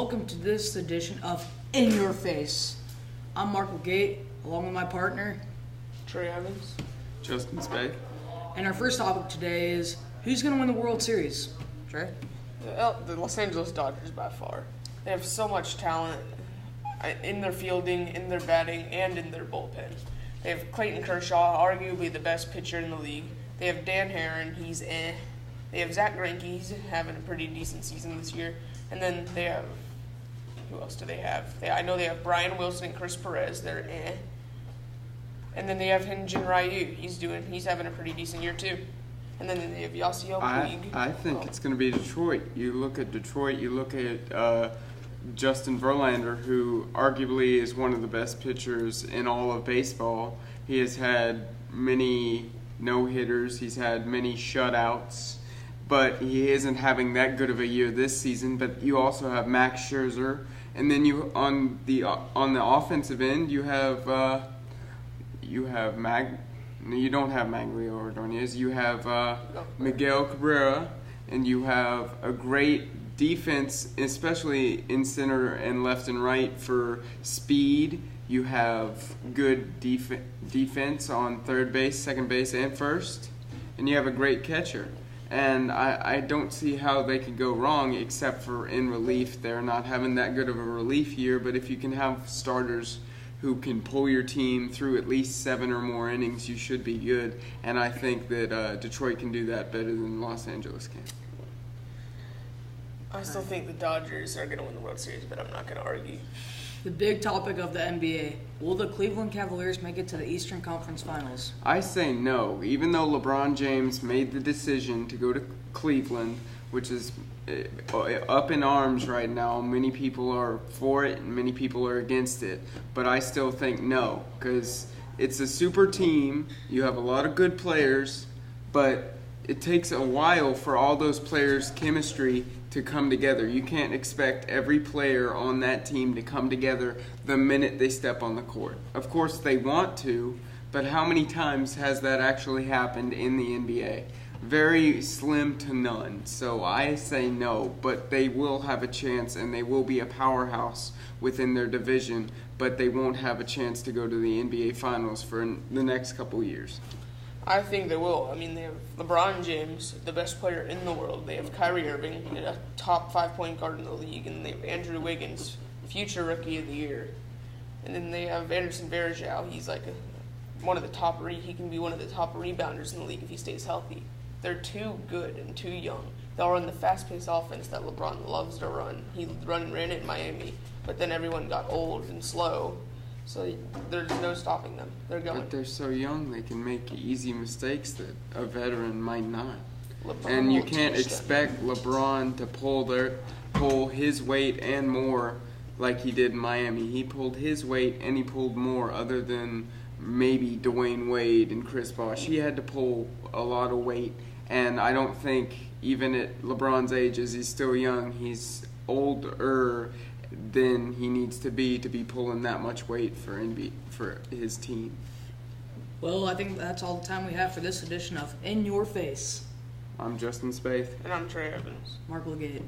welcome to this edition of In Your Face. I'm Mark Legate, along with my partner, Trey Evans. Justin Spade. And our first topic today is, who's going to win the World Series? Trey? The Los Angeles Dodgers by far. They have so much talent in their fielding, in their batting, and in their bullpen. They have Clayton Kershaw, arguably the best pitcher in the league. They have Dan Herron, he's eh. They have Zach Greinke, he's having a pretty decent season this year. And then they have, who else do they have? I know they have Brian Wilson and Chris Perez, they're eh. And then they have Hyun-Jin Ryu, he's having a pretty decent year too. And then they have Yasiel Puig. I think it's going to be Detroit. You look at Detroit, you look at Justin Verlander, who arguably is one of the best pitchers in all of baseball. He has had many no-hitters. He's had many shutouts. But he isn't having that good of a year this season. But you also have Max Scherzer. And then you on the offensive end, you have you don't have Maglio Ordonez. You have Miguel Cabrera, and you have a great defense, especially in center and left and right for speed. You have good defense on third base, second base, and first, and you have a great catcher. And I don't see how they could go wrong, except for in relief. They're not having that good of a relief year, but if you can have starters who can pull your team through at least 7 or more innings, you should be good. And I think that Detroit can do that better than Los Angeles can. I still think the Dodgers are going to win the World Series, but I'm not going to argue. The big topic of the NBA, will the Cleveland Cavaliers make it to the Eastern Conference Finals? I say no. Even though LeBron James made the decision to go to Cleveland, which is up in arms right now, many people are for it and many people are against it. But I still think no, because it's a super team. You have a lot of good players, but it takes a while for all those players' chemistry to come together. You can't expect every player on that team to come together the minute they step on the court. Of course they want to, but how many times has that actually happened in the NBA? Very slim to none. So I say no, but they will have a chance and they will be a powerhouse within their division, but they won't have a chance to go to the NBA Finals for the next couple years. I think they will. I mean, they have LeBron James, the best player in the world. They have Kyrie Irving, a top 5-point guard in the league. And they have Andrew Wiggins, future Rookie of the Year. And then they have Anderson Varejao. He's like he can be one of the top rebounders in the league if he stays healthy. They're too good and too young. They'll run the fast-paced offense that LeBron loves to run. He ran it in Miami, but then everyone got old and slow. So there's no stopping them. They're going. But they're so young, they can make easy mistakes that a veteran might not. LeBron And you will can't teach expect them. LeBron to pull his weight and more like he did in Miami. He pulled his weight and he pulled more, other than maybe Dwayne Wade and Chris Bosh. He had to pull a lot of weight, and I don't think even at LeBron's age, as he's still young, he's older than he needs to be pulling that much weight for his team. Well, I think that's all the time we have for this edition of In Your Face. I'm Justin Spaeth. And I'm Trey Evans. Mark Legate.